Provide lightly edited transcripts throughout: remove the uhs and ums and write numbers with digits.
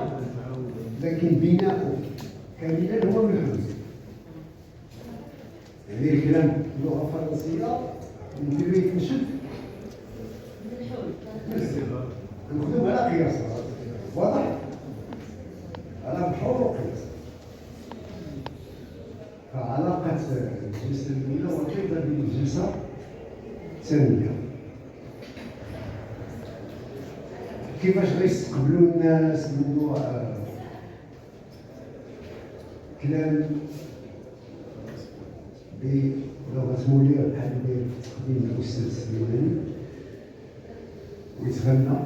فرنسية، لكن بناؤه كاملا هو من الحدود. يعني الكلام باللغة الفرنسية نديرو يتنشد نخدم على قياس، واضح؟ على بحور وقياس. فعلاقة الجلسة الأولى مرتبطة بالجلسة الثانية. كيفاش غيستقبلوا الناس موضوع كلام بلغة مولير بحال اللي في تقديم الأستاذ سليماني ويتغنى.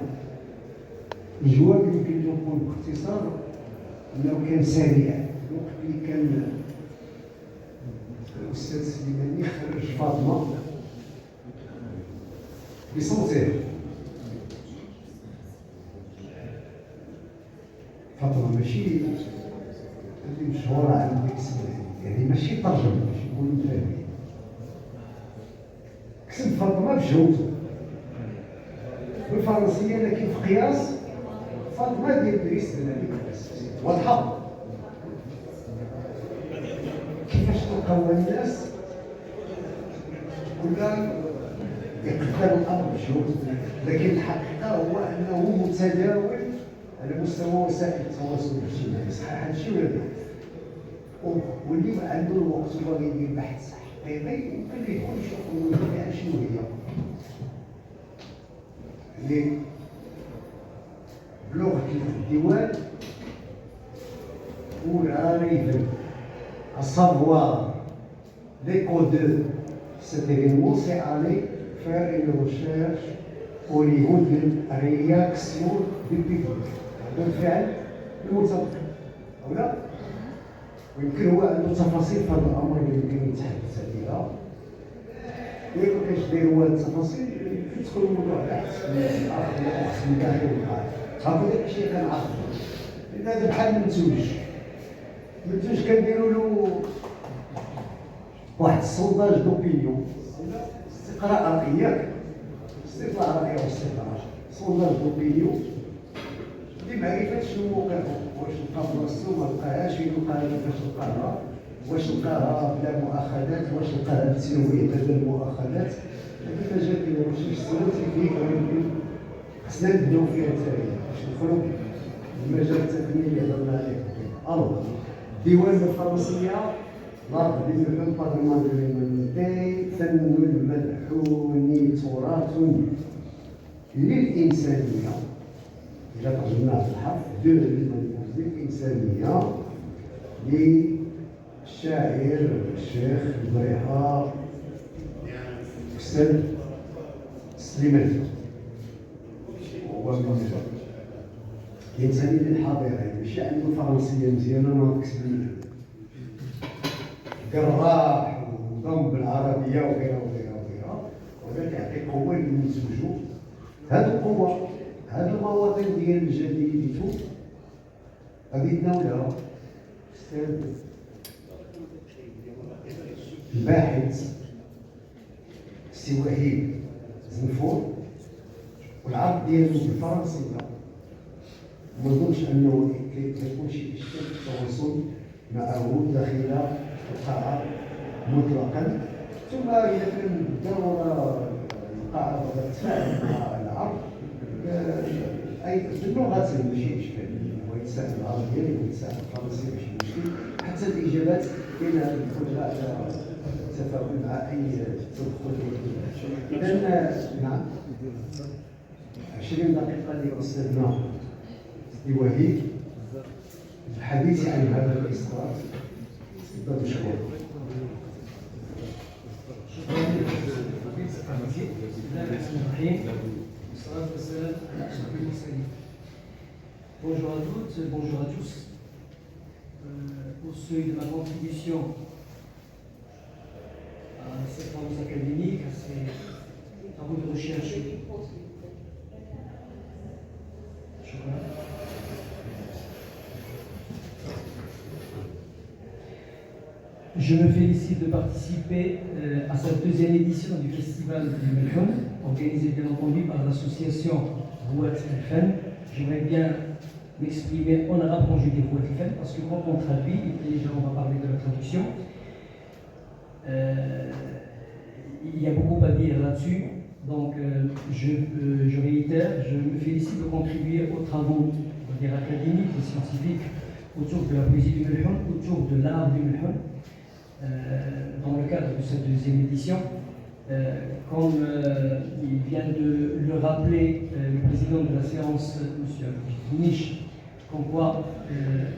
الجواب يمكن نقول باختصار انه كان سريع. الوقت اللي كان الاستاذ سليماني خرج فاطمه بصوته، فاطمه ماشي اللي مشهوره على ديك السنه، يعني ماشي ترجمه باش نقولوا فاهمين. كتب فاطمه بجوته بالفرنسيه، لكن في قياس فاطمه ديال دريس بن واضحه. كيفاش تلقاو الناس ولا يقدر الامر بجوج، لكن الحقيقه هو انه متداول على مستوى وسائل التواصل الاجتماعي. صحيح هادشي ولا لا؟ واللي عنده الوقت وباغي يدير بحث حقيقي يمكن يدخل يشوف المواضيع شنو هي اللي بلغة الديوان pour arriver à savoir l'écho de cet événement, c'est aller faire une recherche au niveau de la réaction du public. هذا الفعل المتفق أو لا؟ ويمكن هو عنده تفاصيل في هذا الأمر اللي يمكن يتحدث عليها. إذا ما كانش داير هو التفاصيل يدخل الموضوع بحث الأخ والأخت من داخل القاعة. هكذا الشيء كنعرفو، لأن هذا بحال المنتوج كنديروا له واحد السونداج دوبينيون، استقراء رأي، ياك؟ استطلاع رأي واستطلاع سونداج دوبينيون لمعرفة شنو موقعه، واش لقى بلاصتو ما لقاهاش، فين لقاها، كيفاش لقاها، واش لقاها بلا مؤاخذات، واش لقاها بتنويه بدل المؤاخذات. هذا مجال ديال الرشيش السياسي خصنا نبداو فيها حتى باش ندخلوا المجال التقني اللي هضرنا عليه. الوغ الديوان الفرنسيه لارض ديال باتريمون دو ليمونيتي، فن الملحون تراث للانسانيه. إذا ترجمناها بالحرف دو للإنسانية للشاعر الشيخ البريحة أستاذ سليماني. هو من الإنسانية للحاضرين، ماشي عنده فرنسية مزيانة ناقص منها، قراح وضم بالعربية وغيرها وغيرها وغيرها، وهذا كيعطي قوة للمنتوج. هذه القوة، هذه المواطن ديال الجديديتو غادي يتناولها أستاذ الباحث سي وحيد زنفور، والعرض ديالو بالفرنسية. ما نظنش انه كيكون شي اشكال في التواصل معه داخل القاعة مطلقا. ثم اذا كان الدورة القاعة بغات تتفاعل مع العرض اي باللغات ماشي اشكال، ويتساءل العربيه ويتساءل الفرنسيه ماشي مشكل. حتى الاجابات كاين القدره على التفاعل مع اي تدخل. اذا نعم 20 دقيقه لاستاذنا وحيد الحديث عن هذا الاصدار. تفضل مشكور. Bonjour à toutes, bonjour à tous. Au seuil de ma contribution à cette travaux académique, à ces travaux de recherche, je me félicite de participer à cette deuxième édition du Festival du Melbourne, organisé bien entendu par l'association Rouat FM. J'aimerais bien m'exprimer en arabe conjugué pour être parce que quand on traduit, et déjà on va parler de la traduction, il y a beaucoup à dire là-dessus. Donc je réitère, je me félicite de contribuer aux travaux académiques et scientifiques autour de la poésie du Mulhoun, autour de l'art du Mulhoun, dans le cadre de cette deuxième édition. Comme il vient de le rappeler le président de la séance, M. Niche, comme quoi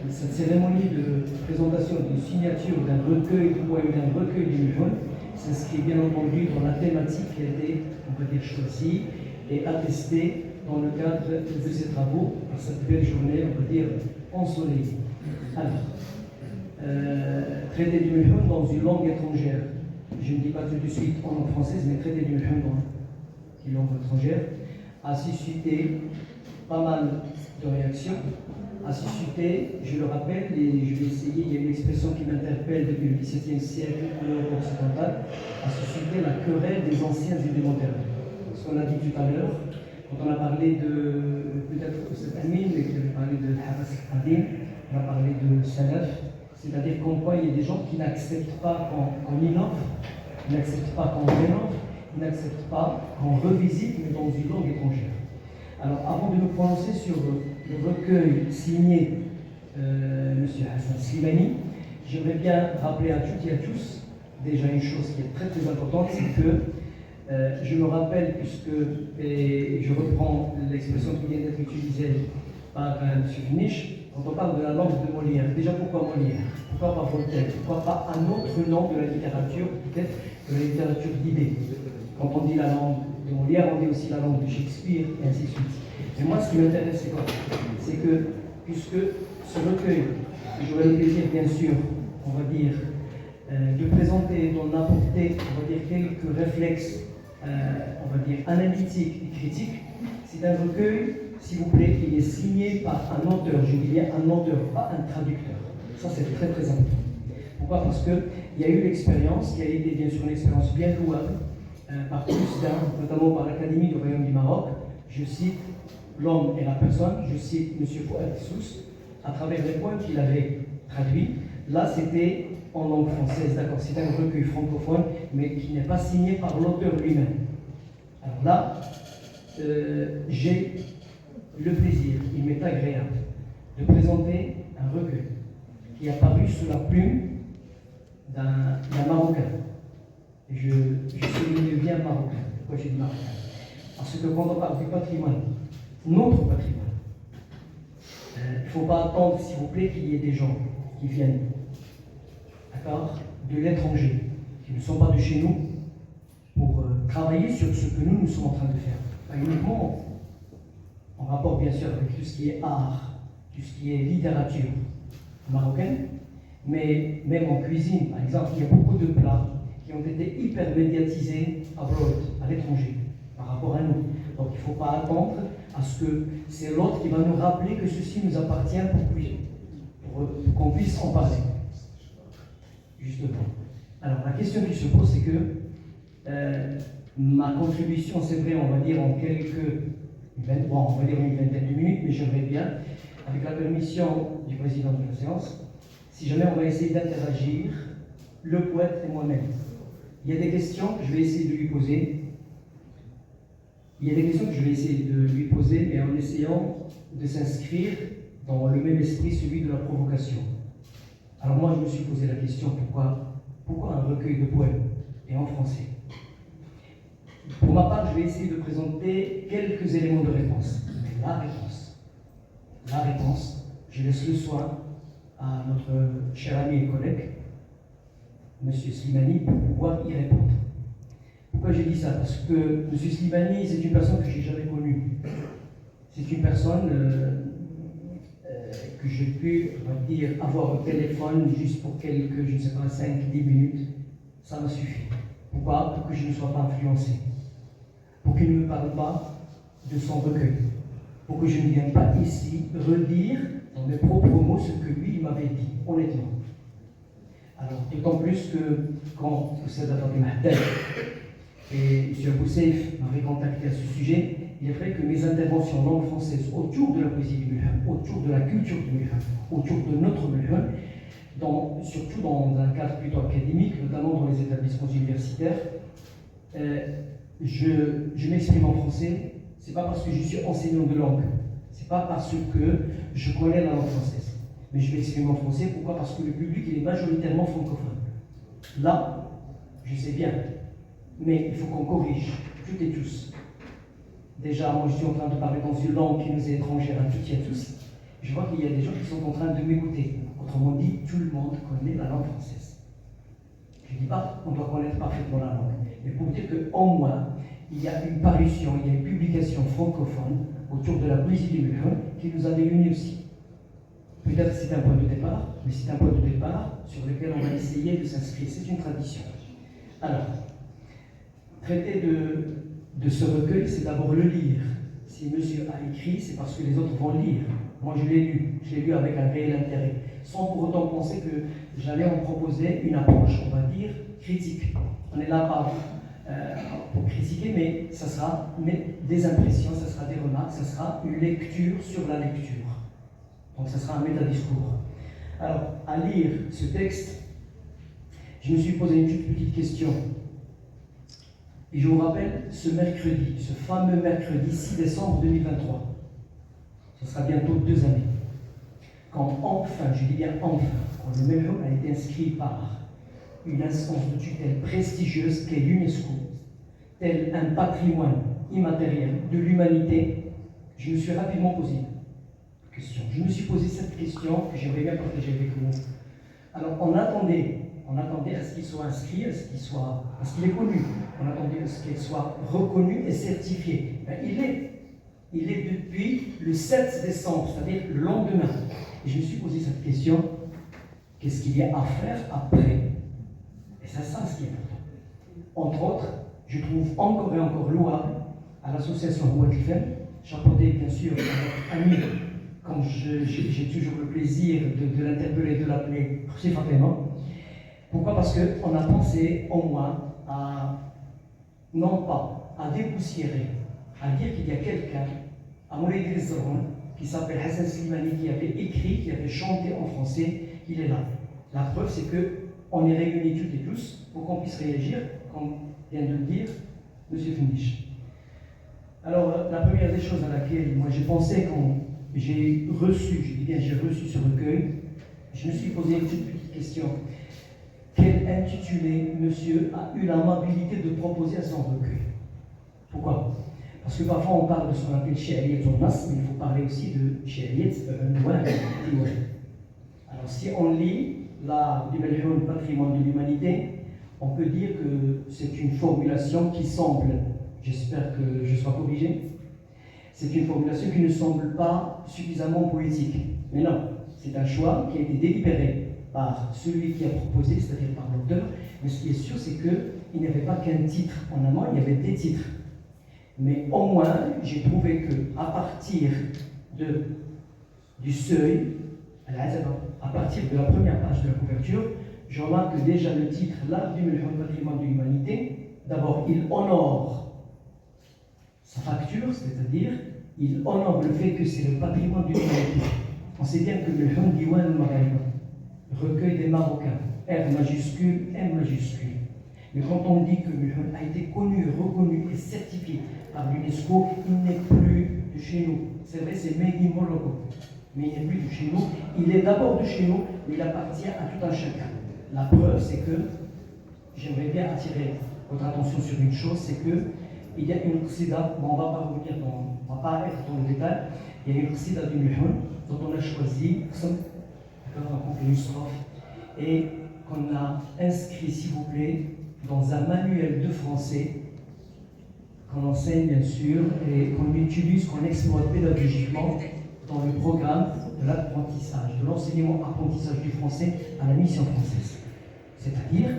cette cérémonie de présentation d'une signature d'un recueil du poème, d'un recueil du Mulhoun, s'inscrit bien entendu dans la thématique qui a été, on peut dire, choisie et attestée dans le cadre de ces travaux, par cette belle journée, on peut dire, ensoleillée. Alors, traité du Mulhoun dans une langue étrangère. Je ne dis pas tout de suite en langue française, mais traité du Mulhoun dans une langue étrangère, a suscité pas mal de réactions, a suscité, je le rappelle, et je vais essayer, il y a une expression qui m'interpelle depuis le XVIIe siècle en Europe occidentale, a suscité la querelle des anciens et des modernes. Ce qu'on a dit tout à l'heure, quand on a parlé de, peut-être que c'est Amin, mais qui avait parlé de Hamas al-Qadim, on a parlé de Salaf, c'est-à-dire qu'en quoi il y a des gens qui n'acceptent pas qu'on innove, qui n'acceptent pas qu'on rénove, qui n'acceptent pas qu'on revisite, mais dans une langue étrangère. Alors, avant de me prononcer sur le recueil signé M. Hassan Slimani, j'aimerais bien rappeler à toutes et à tous déjà une chose qui est très très importante, c'est que je me rappelle, et je reprends l'expression qui vient d'être utilisée par M. Niche, quand on parle de la langue de Molière, déjà pourquoi Molière? Pourquoi pas Voltaire? Pourquoi pas un autre nom de la littérature, peut-être de la littérature d'idées? Quand on dit la langue de Molière, on dit aussi la langue de Shakespeare, et ainsi de suite. Et moi, ce qui m'intéresse, c'est quoi? C'est que, puisque ce recueil, j'aurai le plaisir, bien sûr, on va dire, de présenter, d'en apporter, on va dire, quelques réflexes, on va dire, analytiques et critiques, c'est un recueil, s'il vous plaît, qui est signé par un auteur, je dis bien un auteur, pas un traducteur. Ça, c'est très très important. Pourquoi? Parce qu'il y a eu l'expérience, qui a été bien sûr une expérience bien louable, par tous d'un, notamment par l'Académie du Royaume du Maroc. Je cite l'homme et la personne, je cite M. Fouad Sous, à travers les poèmes qu'il avait traduits. Là, c'était en langue française, d'accord, c'est un recueil francophone, mais qui n'est pas signé par l'auteur lui-même. Alors là, j'ai le plaisir, il m'est agréable, de présenter un recueil qui a paru sous la plume d'un Marocain. Je souligne bien Marocain. Pourquoi j'ai dit Marocain? Parce que quand on parle du patrimoine, notre patrimoine, il ne faut pas attendre, s'il vous plaît, qu'il y ait des gens qui viennent, d'accord, de l'étranger, qui ne sont pas de chez nous, pour travailler sur ce que nous sommes en train de faire. Pas uniquement en rapport, bien sûr, avec tout ce qui est art, tout ce qui est littérature marocaine, mais même en cuisine, par exemple, il y a beaucoup de plats qui ont été hyper médiatisés à l'étranger, par rapport à nous. Donc il ne faut pas attendre à ce que c'est l'autre qui va nous rappeler que ceci nous appartient pour qu'on puisse en parler. Justement. Alors la question qui se pose, c'est que ma contribution, c'est vrai, on va dire en on va dire une vingtaine de minutes, mais j'aimerais bien, avec la permission du président de la séance, si jamais on va essayer d'interagir, le poète et moi-même. Il y a des questions que je vais essayer de lui poser. Mais en essayant de s'inscrire dans le même esprit, celui de la provocation. Alors moi, je me suis posé la question, pourquoi un recueil de poèmes, et en français? Pour ma part, je vais essayer de présenter quelques éléments de réponse. Mais la réponse, je laisse le soin à notre cher ami et collègue, M. Slimani, pour pouvoir y répondre. Pourquoi j'ai dit ça? Parce que M. Slimani, c'est une personne que je n'ai jamais connue. C'est une personne que j'ai pu, on va dire, avoir au téléphone juste pour quelques, je ne sais pas, 5-10 minutes. Ça m'a suffi. Pourquoi? Pour que je ne sois pas influencé. Pour qu'il ne me parle pas de son recueil. Pour que je ne vienne pas ici redire dans mes propres mots ce que lui m'avait dit, honnêtement. Alors, d'autant plus que quand Oustaz Fatima Haddad et M. Abou Seif m'avaient contacté à ce sujet, il est vrai que mes interventions en langue française autour de la poésie du Mulhoun, autour de la culture du Mulhoun, autour de notre Mulhoun, surtout dans un cadre plutôt académique, notamment dans les établissements universitaires, je m'exprime en français, c'est pas parce que je suis enseignant de langue, c'est pas parce que je connais la langue française, mais je m'exprime en français, pourquoi? Parce que le public il est majoritairement francophone. Là, je sais bien, mais il faut qu'on corrige, toutes et tous. Déjà, moi je suis en train de parler dans une langue qui nous est étrangère à toutes et à tous. Je vois qu'il y a des gens qui sont en train de m'écouter. Autrement dit, tout le monde connaît la langue française. Je ne dis pas qu'on doit connaître parfaitement la langue, mais pour dire qu'au moins, il y a une parution, il y a une publication francophone autour de la poésie du Mulhoun qui nous a réunis aussi. Peut-être c'est un point de départ, mais c'est un point de départ sur lequel on va essayer de s'inscrire. C'est une tradition. Alors, traiter de ce recueil, c'est d'abord le lire. Si monsieur a écrit, c'est parce que les autres vont le lire. Moi, je l'ai lu avec un réel intérêt, sans pour autant penser que j'allais en proposer une approche, on va dire, critique. On est là pas pour critiquer, mais ça sera des impressions, ça sera des remarques, ça sera une lecture sur la lecture. Donc, ça sera un métadiscours. Alors, à lire ce texte, je me suis posé une toute petite question. Et je vous rappelle ce mercredi, ce fameux mercredi 6 décembre 2023. Ce sera bientôt 2 années. Quand enfin, je dis bien enfin, quand le Mulhoun a été inscrit par une instance de tutelle prestigieuse qu'est l'UNESCO, tel un patrimoine immatériel de l'humanité, je me suis rapidement posé une question. Je me suis posé cette question que j'aimerais bien partager avec vous. Alors, on attendait à ce qu'il soit inscrit, à ce qu'il est connu. On attendait à ce qu'il soit reconnu et certifié. Ben, il est depuis le 7 décembre, c'est-à-dire le lendemain. Et je me suis posé cette question, qu'est-ce qu'il y a à faire après? Et c'est ça ce qui est important. Entre autres, je trouve encore et encore louable à l'association Ouatifem, chapeautée bien sûr par notre ami, comme j'ai toujours le plaisir de l'interpeller, de l'appeler Fatima. Pourquoi? Parce qu'on a pensé au moins non pas à dépoussiérer, à dire qu'il y a quelqu'un, à Moulay Zerhoun, qui s'appelle Hassan Slimani, qui avait écrit, qui avait chanté en français, il est là. La preuve, c'est qu'on est réunis toutes et tous pour qu'on puisse réagir, comme vient de le dire M. Fendish. Alors, la première des choses à laquelle moi j'ai pensé quand j'ai reçu ce recueil, je me suis posé une petite question. Quel intitulé monsieur a eu l'amabilité de proposer à son recueil? Pourquoi? Parce que parfois on parle de ce qu'on appelle Shi'ariyat al-Nas, mais il faut parler aussi de Shi'ariyat al-Nawah. Alors si on lit l'art du Mulhoun, patrimoine de l'humanité, on peut dire que c'est une formulation qui semble, j'espère que je serai corrigé, c'est une formulation qui ne semble pas suffisamment poétique. Mais non, c'est un choix qui a été délibéré par celui qui a proposé, c'est-à-dire par l'auteur. Mais ce qui est sûr, c'est qu'il n'y avait pas qu'un titre en amont, il y avait des titres. Mais au moins, j'ai trouvé qu'à partir du seuil, à partir de la première page de la couverture, je remarque que déjà le titre, l'art du Mulhoun, patrimoine de l'humanité, d'abord, il honore sa facture, c'est-à-dire, il honore le fait que c'est le patrimoine de l'humanité. On sait bien que le Mulhoun Diwan al-Maghariba, recueil des Marocains, R majuscule, M majuscule. Mais quand on dit que Mulhoun a été connu, reconnu et certifié par l'UNESCO, il n'est plus de chez nous. C'est vrai, c'est made in Morocco, mais il n'est plus de chez nous. Il est d'abord de chez nous, mais il appartient à tout un chacun. La preuve, c'est que j'aimerais bien attirer votre attention sur une chose, c'est qu'il y a une qsida, bon, on ne va pas être dans le détail, il y a une qsida du Mulhoun dont on a choisi un complément strophe, et qu'on a inscrit, s'il vous plaît, dans un manuel de français qu'on enseigne bien sûr et qu'on utilise, qu'on exploite pédagogiquement dans le programme de l'apprentissage, de l'enseignement-apprentissage du français à la mission française. C'est-à-dire,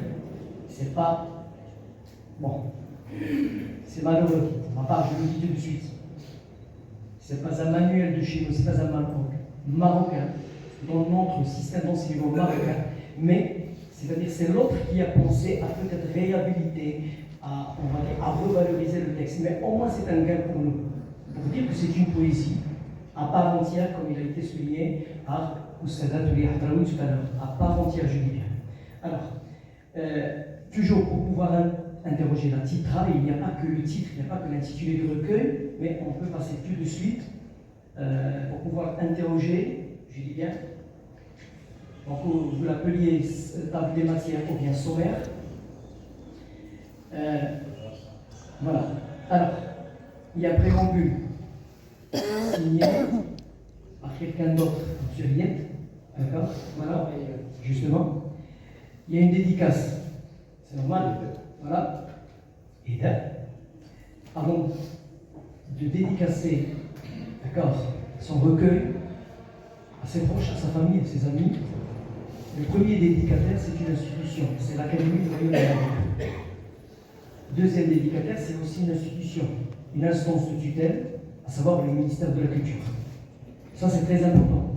c'est pas... Bon, c'est malheureux, de ma part, je le dis tout de suite. C'est pas un manuel de chez nous, c'est pas un manuel marocain, dans notre système d'enseignement marocain, mais c'est-à-dire c'est l'autre qui a pensé à peut-être réhabiliter, à revaloriser le texte. Mais au moins c'est un gain pour nous. vous dire que c'est une poésie à part entière, comme il a été souligné par Oustad Atuli Hadraoui tout à l'heure. À part entière, je dis bien. Alors, toujours pour pouvoir interroger la titra, il n'y a pas que le titre, il n'y a pas que l'intitulé du recueil, mais on peut passer tout de suite pour pouvoir interroger, je dis bien, donc vous l'appeliez table des matières ou bien sommaire. Voilà. Alors, il y a préambule signé par quelqu'un d'autre, M. Riet, d'accord? Voilà, justement. Il y a une dédicace, c'est normal, voilà. Et là, avant de dédicacer, d'accord, son recueil à ses proches, à sa famille, à ses amis, le premier dédicataire, c'est une institution, c'est l'Académie du Royaume de Maroc. Deuxième dédicataire, c'est aussi une institution, une instance de tutelle, à savoir le ministère de la Culture. Ça, c'est très important.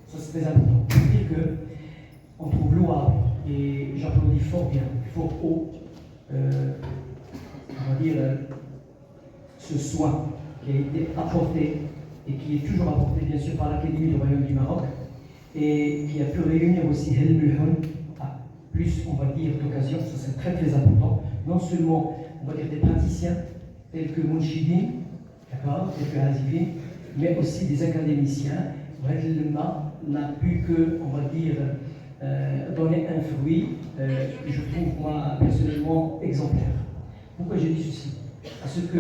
Ça, c'est très important. Pour dire que on trouve louable, et j'applaudis fort bien, fort haut, on va dire, ce soin qui a été apporté et qui est toujours apporté, bien sûr, par l'Académie du Royaume du Maroc, et qui a pu réunir aussi Helmuhun à plus, on va dire, d'occasions. Ça, c'est très très important. Non seulement, on va dire, des praticiens tels que Mounchidine, d'accord, tels que Hazifine, mais aussi des académiciens. Redlema n'a pu que, on va dire, donner un fruit que je trouve, moi, personnellement, exemplaire. Pourquoi j'ai dit ceci? Parce que,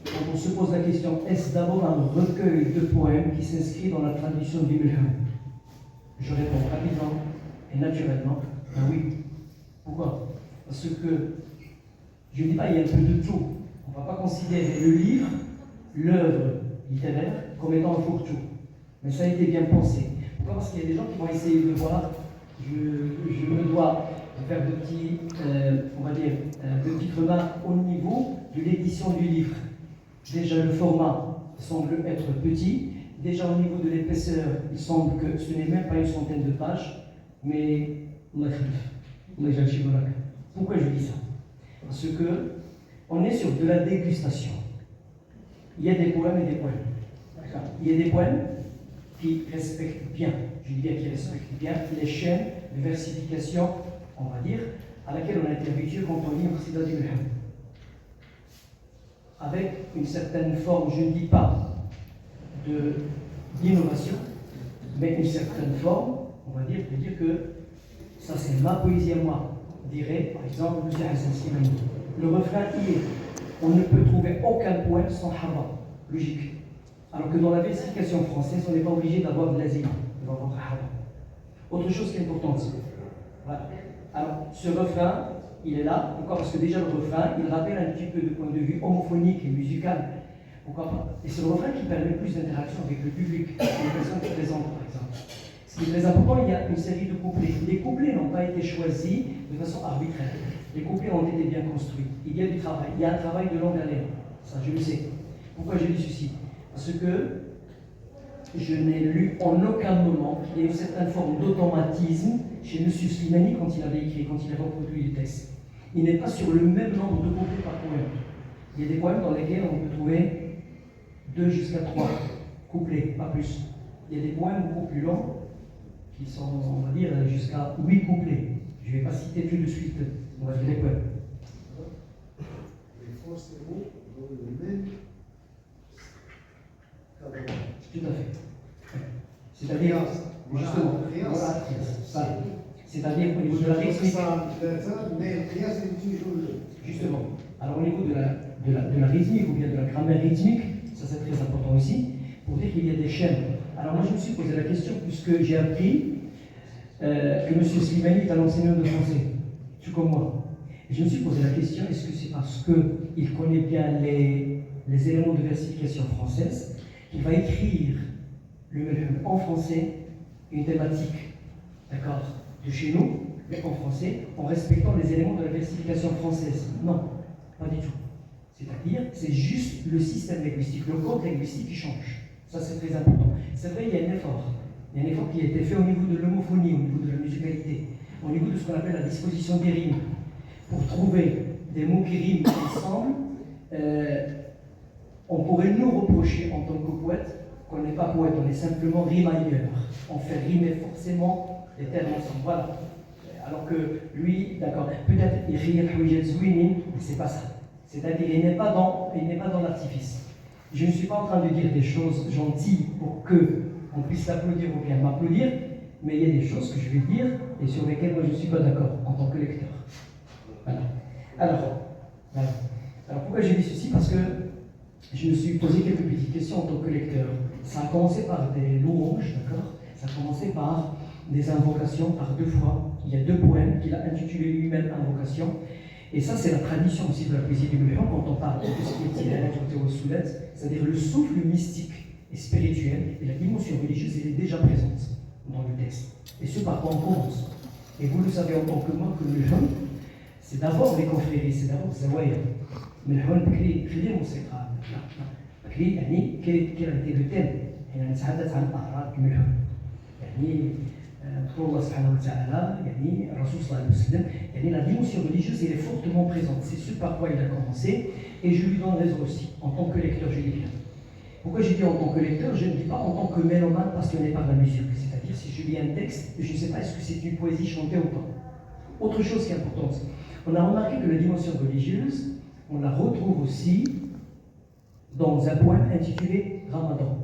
quand on se pose la question, est-ce d'abord un recueil de poèmes qui s'inscrit dans la tradition du Mulham? Je réponds rapidement et naturellement, ben oui. Pourquoi? Parce que, je ne dis pas, il y a un peu de tout. On ne va pas considérer le livre, l'œuvre littéraire, comme étant un fourre-tout. Mais ça a été bien pensé. Pourquoi? Parce qu'il y a des gens qui vont essayer de voir. Je me dois de faire de petits, on va dire, de petites remarques au niveau de l'édition du livre. Déjà, le format semble être petit. Déjà, au niveau de l'épaisseur, il semble que ce n'est même pas une centaine de pages. Mais, pourquoi je dis ça? Parce que on est sur de la dégustation. Il y a des poèmes et des poèmes. Il y a des poèmes qui respectent bien, je dis bien qui respectent bien les chaînes de versification, on va dire, à laquelle on a été habitué quand on lit Qasida du Mulham. Avec une certaine forme, je ne dis pas d'innovation, mais une certaine forme, on va dire, de dire que ça c'est ma poésie à moi, dirait par exemple M. Hassan Slimani. Le refrain y est. On ne peut trouver aucun poème sans haba, logique. Alors que dans la versification française, on n'est pas obligé d'avoir de l'azima, on va avoir haba. Autre chose qui est importante, voilà. Alors, ce refrain, il est là, pourquoi? Parce que déjà le refrain, il rappelle un petit peu de point de vue homophonique et musical. Pourquoi pas? Et c'est le refrain qui permet plus d'interaction avec le public, les personnes qui présentent, par exemple. Ce qui est très important, il y a une série de couplets. Les couplets n'ont pas été choisis de façon arbitraire. Les couplets ont été bien construits. Il y a du travail. Il y a un travail de longue haleine. Ça, je le sais. Pourquoi je dis ceci? Parce que je n'ai lu en aucun moment qu'il y ait une certaine forme d'automatisme chez M. Slimani quand il avait écrit, quand il a reproduit les textes. Il n'est pas sur le même nombre de couplets par poème. Il y a des poèmes dans lesquels on peut trouver 2 jusqu'à 3 couplets, pas plus. Il y a des poèmes beaucoup plus longs qui sont, on va dire, jusqu'à 8 couplets. Je ne vais pas citer tout de suite, on va dire les poèmes. Et forcément, dans le même cadre. Tout à fait. C'est-à-dire, justement, voilà, c'est-à-dire au niveau de la rythmique. Justement. Alors au niveau de la rythmique ou bien de la grammaire rythmique, ça c'est très important aussi, pour dire qu'il y a des chaînes. Alors moi je me suis posé la question, puisque j'ai appris que M. Slimani est un enseignant de français, tout comme moi. Et je me suis posé la question, est-ce que c'est parce qu'il connaît bien les éléments de versification française qu'il va écrire le Mulham en français, une thématique, d'accord, de chez nous, mais en français, en respectant les éléments de la versification française? Non, pas du tout. C'est-à-dire, c'est juste le système linguistique, le code linguistique qui change. Ça, c'est très important. C'est vrai, il y a un effort. Il y a un effort qui a été fait au niveau de l'homophonie, au niveau de la musicalité, au niveau de ce qu'on appelle la disposition des rimes, pour trouver des mots qui riment ensemble, On pourrait nous reprocher en tant que poète qu'on n'est pas poète, on est simplement rimailleur. On fait rimer forcément les termes ensemble. Voilà. Alors que lui, d'accord, peut-être il rit mais c'est pas ça. C'est-à-dire il n'est pas dans l'artifice. Je ne suis pas en train de dire des choses gentilles pour qu'on puisse l'applaudir ou bien m'applaudir, mais il y a des choses que je vais dire et sur lesquelles moi je ne suis pas d'accord en tant que lecteur. Voilà. Alors pourquoi j'ai dit ceci? Parce que je me suis posé quelques petites questions en tant que lecteur. Ça a commencé par des louanges, d'accord? Ça a commencé par des invocations, par 2 fois. Il y a 2 poèmes qu'il a intitulés lui-même Invocation. Et ça, c'est la tradition aussi de la poésie du Mulhan quand on parle de tout ce qui est tirage au soulet, c'est-à-dire le souffle mystique et spirituel et la dimension religieuse, elle est déjà présente dans le texte. Et ce par quoi on commence. Et vous le savez en tant que moi que le Mulhan, c'est d'abord les confréries, c'est d'abord Zawaya. Mulhan بكري خليه موسيقى بكري يعني كيرتي لو تيم حين نتحدث عن اعراض الملحون يعني pour Allah subhanahu wa ta'ala, Rasul sallallahu alayhi wa sallam, la dimension religieuse elle est fortement présente. C'est ce par quoi il a commencé et je lui donne raison aussi, en tant que lecteur, je dis bien. Pourquoi je dis en tant que lecteur? Je ne dis pas en tant que mélomane passionné par la musique. C'est-à-dire, si je lis un texte, je ne sais pas est-ce que c'est une poésie chantée ou pas. Autre chose qui est importante, on a remarqué que la dimension religieuse, on la retrouve aussi dans un poème intitulé Ramadan.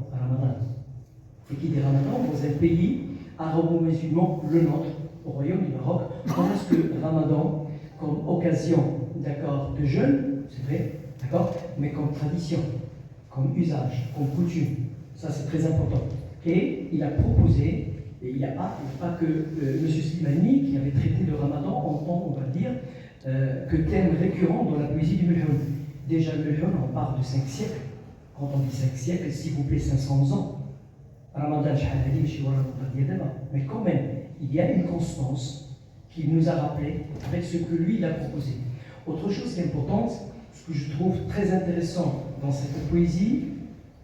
Et qui dit Ramadan dans un pays arabo-musulman, le nôtre, au royaume du Maroc, on reste le Ramadan comme occasion, d'accord, de jeûne, c'est vrai, d'accord, mais comme tradition, comme usage, comme coutume. Ça, c'est très important. Et il a proposé, et il n'y a pas que M. Slimani qui avait traité le Ramadan en tant, on va dire, que thème récurrent dans la poésie du Mulhoun. Déjà, le Mulhoun, on parle de 5 siècles. Quand on dit 5 siècles, s'il vous plaît, 500 ans. Ramadan, mais quand même, il y a une constance qu'il nous a rappelé avec ce que lui il a proposé. Autre chose qui est importante, ce que je trouve très intéressant dans cette poésie,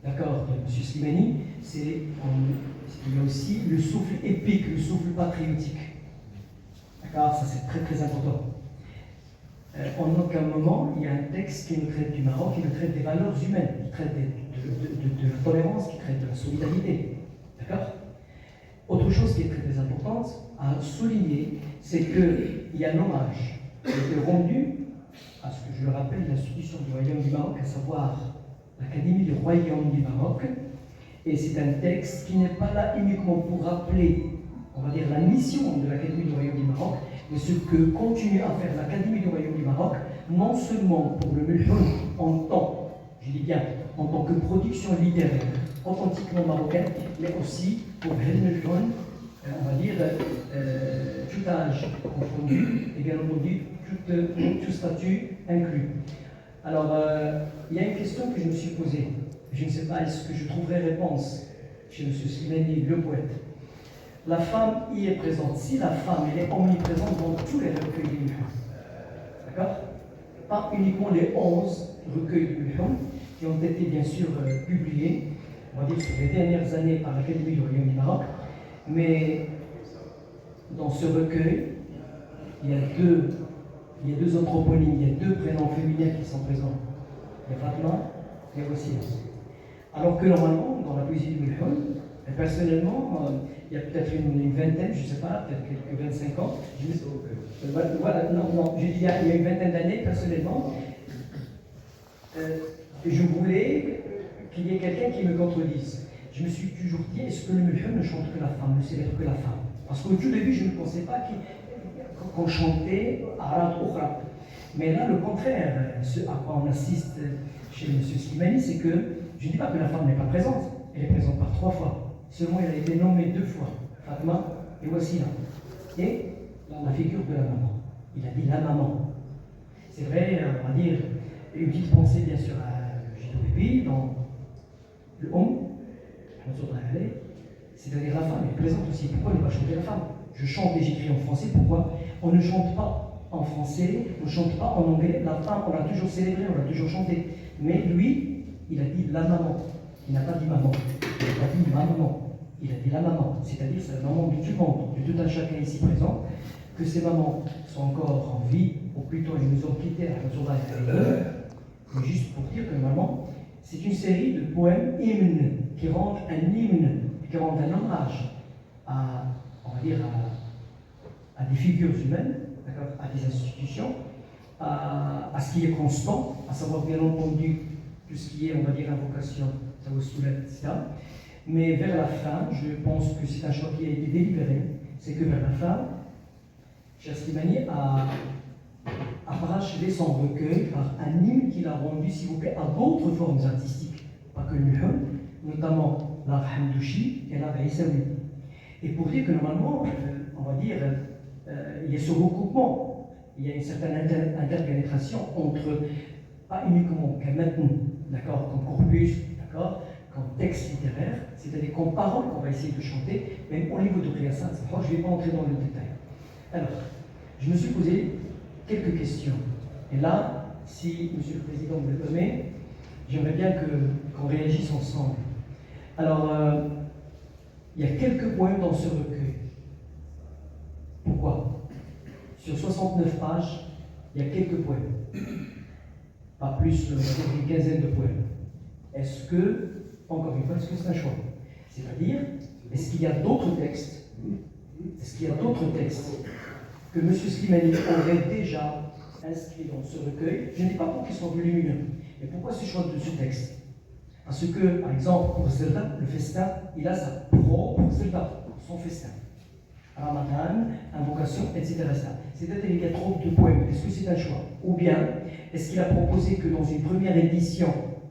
d'accord, de M. Slimani, c'est qu'il y a aussi le souffle épique, le souffle patriotique. D'accord, ça c'est très très important. En aucun moment, il y a un texte qui nous traite du Maroc, qui nous traite des valeurs humaines, qui traite de la tolérance, qui traite de la solidarité. D'accord? Autre chose qui est très, très importante à souligner, c'est qu'il y a un hommage qui a été rendu à ce que je le rappelle, l'institution du Royaume du Maroc, à savoir l'Académie du Royaume du Maroc. Et c'est un texte qui n'est pas là uniquement pour rappeler, on va dire, la mission de l'Académie du Royaume du Maroc, mais ce que continue à faire l'Académie du Royaume du Maroc, non seulement pour le Mulhoun en tant, je dis bien, en tant que production littéraire authentiquement marocaine, mais aussi pour le Mulhoun, on va dire, tout âge confondu, et bien entendu, tout statut inclus. Alors, il y a une question que je me suis posée. Je ne sais pas, est-ce que je trouverai réponse chez M. Slimani, le poète. La femme y est présente. Si la femme elle est omniprésente dans tous les recueils du Mulhoun, d'accord? Pas uniquement les 11 recueils du Mulhoun qui ont été bien sûr publiés, on va dire sur les dernières années par l'Académie du Royaume du Maroc, mais dans ce recueil, il y a deux anthroponymes, il y a 2 prénoms féminins qui sont présents. Il y a Fatma et Wassila. Alors que normalement, dans la poésie du Mulhoun, personnellement, il y a peut-être une vingtaine, je ne sais pas, peut-être quelques 25 ans. Voilà, non, je dis il y a une vingtaine d'années, personnellement, je voulais qu'il y ait quelqu'un qui me contredise. Je me suis toujours dit, est-ce que le Mulhoun ne chante que la femme, ne célèbre que la femme? Parce qu'au tout début, je ne pensais pas qu'on chantait Arad Okhra. Mais là, le contraire, ce à quoi on assiste chez M. Slimani, c'est que, je ne dis pas que la femme n'est pas présente, elle est présente par 3 fois. Seulement, elle a été nommée 2 fois, Fatma et Wassila. Et la figure de la maman. Il a dit la maman. C'est vrai, on va dire, une petite pensée bien sûr à J.P. dans le c'est-à-dire la femme est présente aussi. Pourquoi ne pas chanter la femme? Je chante et j'écris en français, pourquoi? On ne chante pas en français, on ne chante pas en anglais. La femme, on l'a toujours célébrée, on l'a toujours chanté. Mais lui, il a dit la maman. Il n'a pas dit maman. Il n'a pas dit ma maman. Il a dit la maman. C'est-à-dire c'est la maman de tout le monde, de tout un chacun ici présent. Que ces mamans sont encore en vie, ou plutôt ils nous ont quittés à la mais juste pour dire que normalement, C'est une série de poèmes hymnes qui rendent un hymne, qui rendent un hommage à, on va dire, à des figures humaines, à des institutions, à ce qui est constant, à savoir bien entendu tout ce qui est, on va dire, invocation, etc. Mais vers la fin, je pense que c'est un choix qui a été délibéré, c'est que vers la fin, Cheikh Slimani a parachevé son recueil par un hymne qu'il a rendu, s'il vous plaît, à d'autres formes artistiques, pas que le nuhum, notamment l'art hamdouchi et l'art aïssaoui. Et pour dire que normalement, on va dire, il y a ce recoupement, il y a une certaine interpénétration entre, pas uniquement qu'un maintenant, d'accord, comme corpus, d'accord, comme texte littéraire, c'est-à-dire comme parole qu'on va essayer de chanter, même au niveau de Qiyasat, je ne vais pas entrer dans le détail. Alors, je me suis posé quelques questions. Et là, si M. le Président me le permet, j'aimerais bien qu'on réagisse ensemble. Alors, il y a quelques poèmes dans ce recueil. Pourquoi? Sur 69 pages, il y a quelques poèmes. Pas plus, on va dire, une quinzaine de poèmes. Est-ce que, encore une fois, est-ce que c'est un choix? C'est-à-dire, est-ce qu'il y a d'autres textes? Est-ce qu'il y a d'autres textes que M. Slimani aurait déjà inscrits dans ce recueil? Je n'ai pas pour qu'ils soient volumineux. Et pourquoi ce choix de ce texte? Parce que, par exemple, pour Zelda, le festin, il a sa propre Zelda, son festin. Ramadan, invocation, etc. C'est-à-dire qu'il y a trop de poèmes. Est-ce que c'est un choix? Ou bien, est-ce qu'il a proposé que dans une première édition,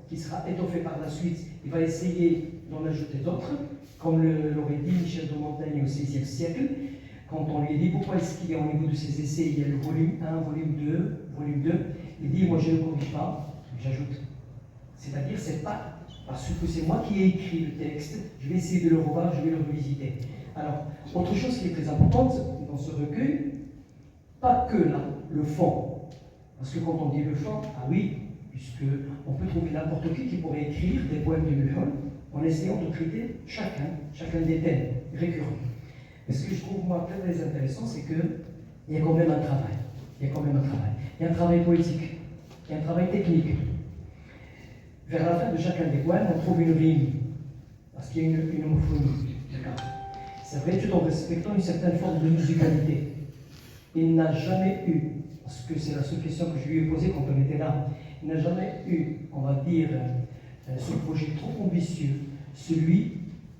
qui sera étoffée par la suite, il va essayer d'en ajouter d'autres, comme l'aurait dit Michel de Montaigne au XVIe siècle, quand on lui a dit pourquoi est-ce qu'il y a au niveau de ses essais, il y a le volume 1, volume 2, il dit moi je ne corrige pas, j'ajoute. C'est-à-dire c'est pas parce que c'est moi qui ai écrit le texte, je vais essayer de le revoir, je vais le revisiter. Alors, autre chose qui est très importante dans ce recueil, pas que là, le fond. Parce que quand on dit le fond, ah oui, puisqu'on peut trouver n'importe qui pourrait écrire des poèmes de Muhon en essayant de traiter chacun des thèmes récurrents. Mais ce que je trouve moi très, très intéressant, c'est qu'il y a quand même un travail. Il y a un travail poétique, il y a un travail technique. Vers la fin de chacun des poèmes, on trouve une rime, parce qu'il y a une homophonie. C'est vrai, tout en respectant une certaine forme de musicalité. Il n'a jamais eu, parce que c'est la seule question que je lui ai posée quand on était là, il n'a jamais eu, on va dire, ce projet trop ambitieux, celui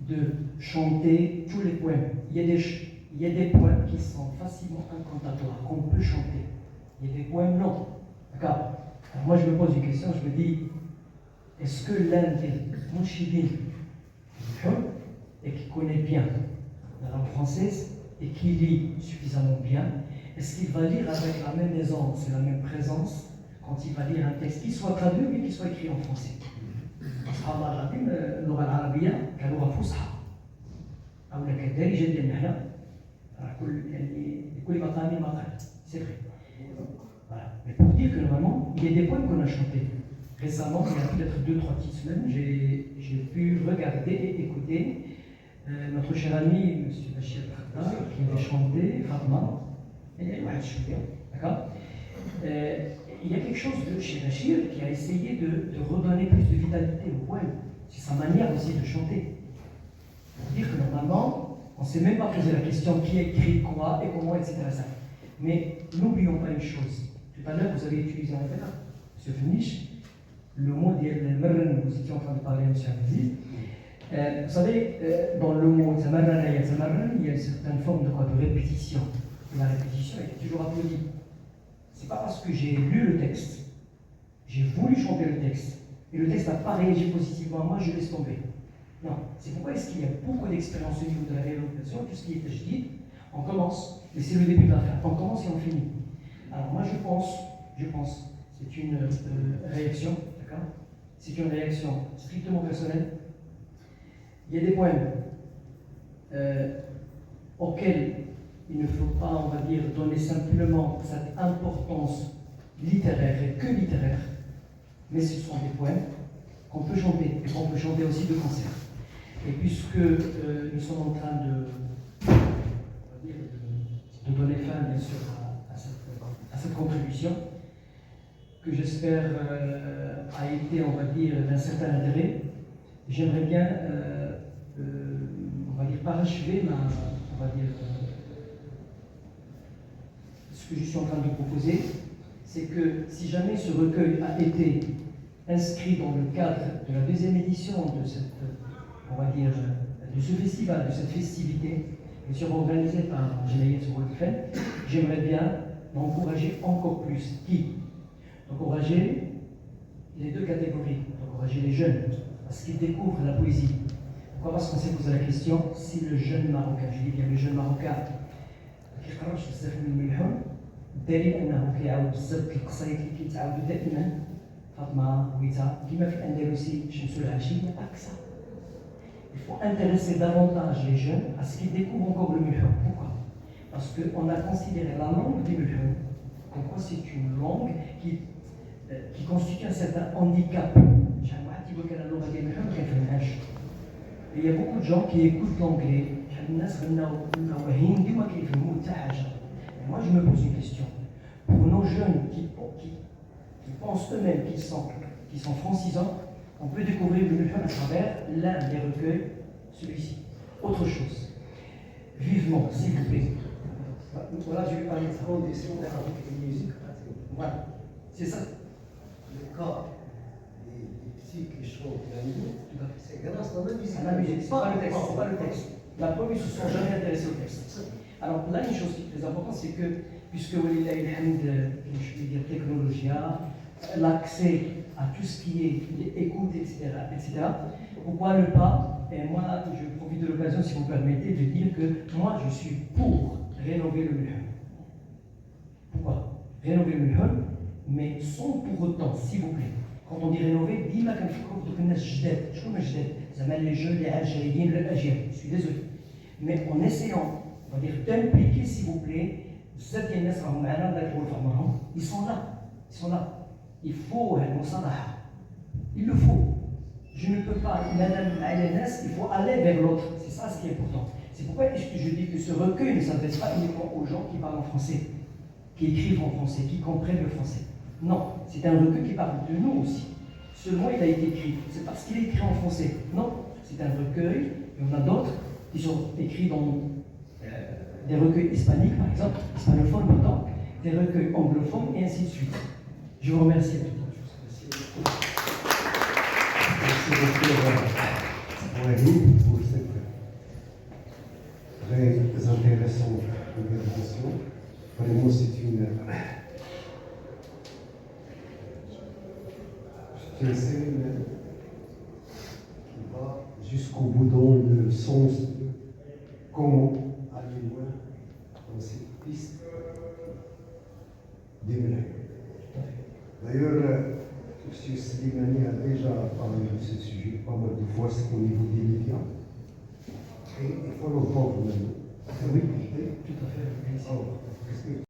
de chanter tous les poèmes. Il y a des poèmes qui sont facilement incantatoires, qu'on peut chanter. Il y a des poèmes longs. D'accord? Alors moi, je me pose une question, je me dis, est-ce que l'un des Mouchidines, et qui connaît bien la langue française, et qui lit suffisamment bien, est-ce qu'il va lire avec la même aisance et la même présence quand il va lire un texte qui soit traduit mais qui soit écrit en français? أصحاب العظيم اللغة العربية كلغة فصحى أو كدارجة ديالنا حنا لكل مقام مقال c'est vrai. Voilà. Mais pour dire que normalement, il y a des poèmes qu'on a chantés. Récemment, il y a peut-être 2-3 petites semaines, j'ai pu regarder et écouter notre cher ami, M. Bachir Khattab, qui avait chanté Fatma, d'accord? Il y a quelque chose de chez Bachir qui a essayé de redonner plus de vitalité au poème. C'est sa manière aussi de chanter. Pour dire que normalement, on ne s'est même pas posé la question qui a écrit quoi et comment, etc. Mais n'oublions pas une chose. Tout à l'heure, vous avez utilisé un verbe, M. Fenish, le mot de Merren, vous étiez en train de parler, M. Aziz. Vous savez, dans le mot Zamarran, il y a une certaine forme de répétition. Et la répétition est toujours applaudie. C'est pas parce que j'ai lu le texte, j'ai voulu chanter le texte, et le texte n'a pas réagi positivement à moi, je laisse tomber. Non, c'est pourquoi est-ce qu'il y a beaucoup d'expérience au niveau de la réorientation, tout ce qui est tajdid, on commence, et c'est le début de la fin, on commence et on finit. Alors moi je pense, c'est une réaction, d'accord? C'est une réaction strictement personnelle. Il y a des poèmes auxquels il ne faut pas, on va dire, donner simplement cette importance littéraire et que littéraire, mais ce sont des poèmes qu'on peut chanter et qu'on peut chanter aussi de concert. Et puisque nous sommes en train de donner fin, bien sûr, à cette contribution, que j'espère a été, on va dire, d'un certain intérêt. J'aimerais bien, on va dire, parachever on va dire, ce que je suis en train de vous proposer, c'est que si jamais ce recueil a été inscrit dans le cadre de la deuxième édition de cette, on va dire, de ce festival, de cette festivité, qui sera organisée par Jamaïet Souroudifen, j'aimerais bien encourager encore plus. Qui? Encourager les deux catégories, encourager les jeunes, parce qu'ils découvrent la poésie. Pourquoi? Parce qu'on s'est posé la question, si le jeune Marocain, je dis bien le jeune Marocain, qui يقراش بزاف من الملحون بدليل انه كيعاود بزاف القصايد اللي كيتعاودوا دائما فاطمه ويتا كما في الاندلسي شمس العشيه اكثر. Il faut intéresser davantage les jeunes à ce qu'ils découvrent encore le mulhoun. Pourquoi? Parce qu'on a considéré la langue du mulhoun comme quoi c'est une langue qui constitue un certain handicap. Il y a beaucoup de gens qui écoutent l'anglais. Moi, je me pose une question. Pour nos jeunes qui pensent eux-mêmes qu'ils sont francisants, on peut découvrir le mulhoun à travers l'un des recueils, celui-ci. Autre chose. Vivement, s'il vous plaît. Voilà, je vais parler de conditions d'arabique et de musique. Voilà, c'est ça. Le cas des petits qui chantent la musique, c'est grâce à la musique. À la musique, c'est pas le texte, c'est pas le texte. La preuve, ils ne se sont jamais intéressés au texte. Alors là, une chose qui est très importante, c'est que, puisque il a je vais dire, technologie, l'accès à tout ce qui est écoute, etc., pourquoi ne pas, et moi, je profite de l'occasion, si vous permettez, de dire que moi, je suis pour rénover le mulhoun. Pourquoi? Rénover le mulhoun, mais sans pour autant, s'il vous plaît, quand on dit rénover, dis-moi qu'il faut que nous les jeunes, les Algériens, les Algériens, je suis désolé. Mais en essayant, on va dire, d'impliquer, s'il vous plaît, ils sont là, ils sont là. Il faut il le faut. Je ne peux pas, madame Aïlenas, il faut aller vers l'autre. C'est ça ce qui est important. C'est pourquoi je dis que ce recueil ne s'adresse pas uniquement aux gens qui parlent en français, qui écrivent en français, qui comprennent le français. Non, c'est un recueil qui parle de nous aussi. Seulement il a été écrit, c'est parce qu'il est écrit en français. Non, c'est un recueil, et on a d'autres qui sont écrits dans des recueils hispaniques, par exemple, hispanophones pourtant, des recueils anglophones, et ainsi de suite. Je vous remercie. Merci beaucoup, Wahid, pour cette très intéressante intervention. Vraiment, c'est une scène qui va jusqu'au bout dans le sens de comment aller loin dans cette piste des mulhouns. D'ailleurs, M. Slimani a déjà parlé de ce sujet pas mal de fois, c'est au niveau des médias. Et il faut l'entendre maintenant. Oui, tout à fait.